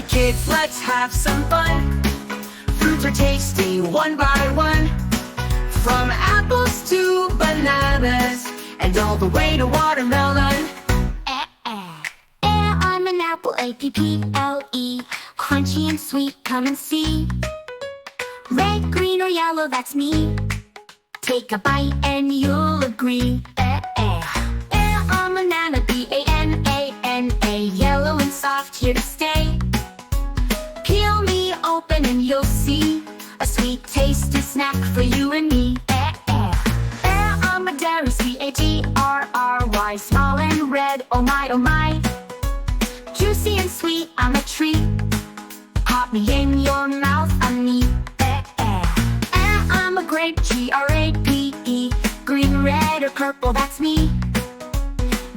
Kids, let's have some fun. Fruits are tasty one by one, from apples to bananas, and all the way to watermelon. I'm an apple, A-P-P-L-E. Crunchy and sweet, come and see. Red, green, or yellow, that's me. Take a bite and you'll agree. I'm a banana, B-A-N-A-N-A. Yellow and soft, here to stay. Peel me open and you'll see a sweet tasty snack for you and me. I'm a dairy, C-A-T-R-R-Y. Small and red, oh my, oh my. Juicy and sweet, I'm a treat. Pop me in your mouth, I'm neat. I'm a grape, G-R-A-P-E. Green, red, or purple, that's me.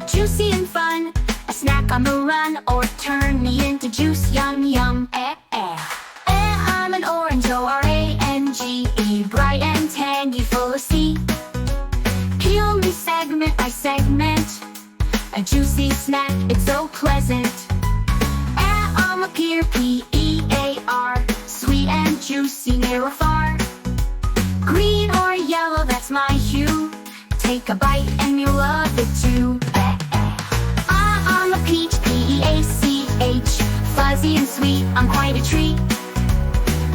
Juicy and fun, a snack on the run, or turn me into juice, yum yum. I'm an orange, O-R-A-N-G-E. Bright and tangy, full of C. Peel me segment by segment, a juicy snack, it's so pleasant. I'm a pear, P-E-A-R. Sweet and juicy, near or far. Green or yellow, that's my hue. Take a bite and you'll love it too. I'm a peach, P-E-A-C-H. Fuzzy and sweet, I'm quite a treat.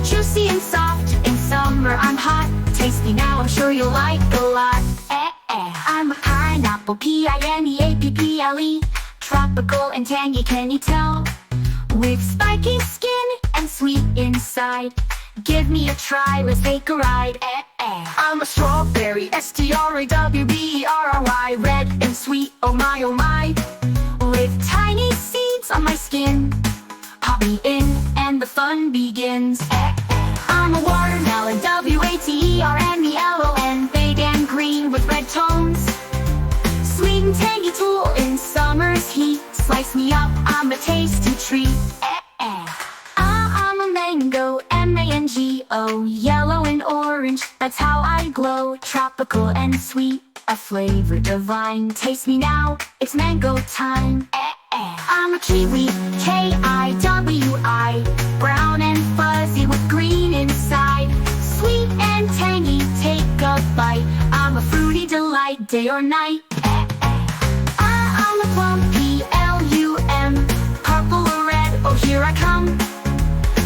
Juicy and soft, in summer I'm hot. Taste me now, I'm sure you'll like a lot. I'm a pineapple, P-I-N-E-A-P-P-L-E. Tropical and tangy, can you tell? With spiky skin and sweet inside. Give me a try, let's take a ride. I'm a strawberry, S-T-R-A-W-B-E-R-R-Y. Red and sweet, oh my, oh my. With tiny seeds on my skin. Pop me in and the fun begins. I'm a watermelon, W-A-T-E-R-M-E-L-O-N. Big and green with red tones. Sweet and tangy tool in summer's heat. Slice me up, I'm a tasty treat. I'm a mango, M-A-N-G-O. Yellow and orange, that's how I glow. Tropical and sweet, a flavor divine. Taste me now, it's mango time. I'm a kiwi, K-I-W-I. Brown and fuzzy with green inside. Sweet and tangy, take a bite. I'm a fruity delight, day or night. I'm a plum, P-L-U-M. Purple or red, oh here I come.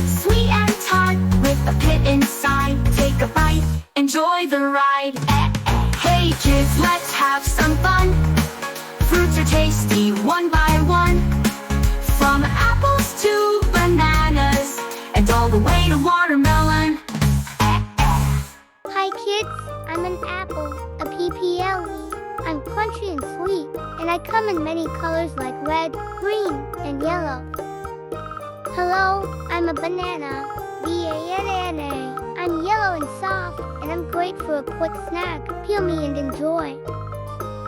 Sweet and tart, with a pit inside. Take a bite, enjoy the ride. Hey kids, let's have some fun. Fruits are tasty one by one, from apples to bananas, and all the way to watermelon. Hi kids, I'm an apple, a P-P-L-E. I'm crunchy and sweet, and I come in many colors like red, green, and yellow. Hello, I'm a banana, B-A-N-A-N-A. I'm yellow and soft, and I'm great for a quick snack. Peel me and enjoy.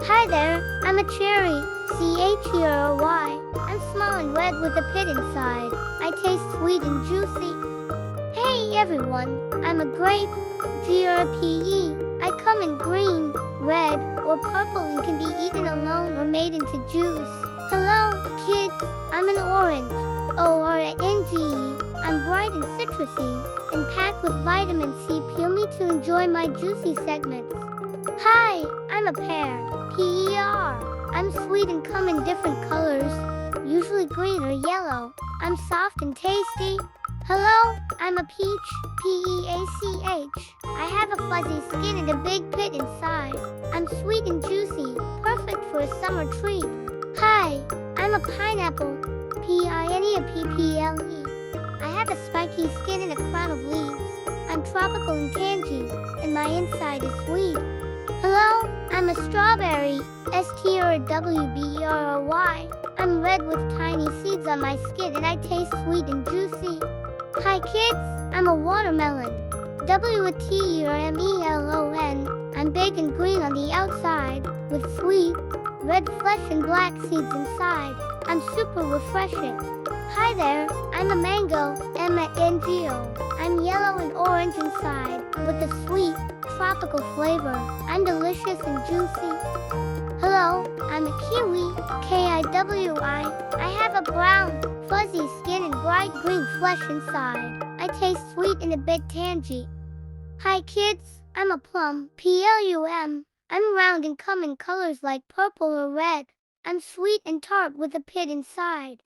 Hi there, I'm a cherry, C-H-E-R-R-Y. I'm small and red with a pit inside. I taste sweet and juicy. Hey everyone, I'm a grape, G-R-P-E. I come in green, red, or purple and can be eaten alone or made into juice. Hello, kids, I'm an orange, O-R-N-G-E. I'm bright and citrusy, and packed with vitamin C. Peel me to enjoy my juicy segments. Hi, I'm a pear, P-E-R. I'm sweet and come in different colors, usually green or yellow. I'm soft and tasty. Hello, I'm a peach, P-E-A-C-H. I have a fuzzy skin and a big pit inside. I'm sweet and juicy, perfect for a summer treat. Hi, I'm a pineapple, P-I-N-E or P-P-L-E. I have a spiky skin and a crown of leaves. I'm tropical and tangy, and my inside is sweet. Hello, I'm a strawberry, S-T-R-W-B-E-R-R-Y. I'm red with tiny seeds on my skin and I taste sweet and juicy. Hi kids, I'm a watermelon, W-A-T-E-R-M-E-L-O-N. I'm big and green on the outside, with sweet, red flesh and black seeds inside. I'm super refreshing. Hi there, I'm a mango, M-A-N-G-O. I'm yellow and orange inside, with a sweet, tropical flavor. I'm delicious and juicy. Hello, I'm a kiwi, K-I-W-I. I have a brown, fuzzy skin and bright bright green flesh inside. I taste sweet and a bit tangy. Hi kids, I'm a plum, plum. I'm round and come in colors like purple or red. I'm sweet and tart with a pit inside.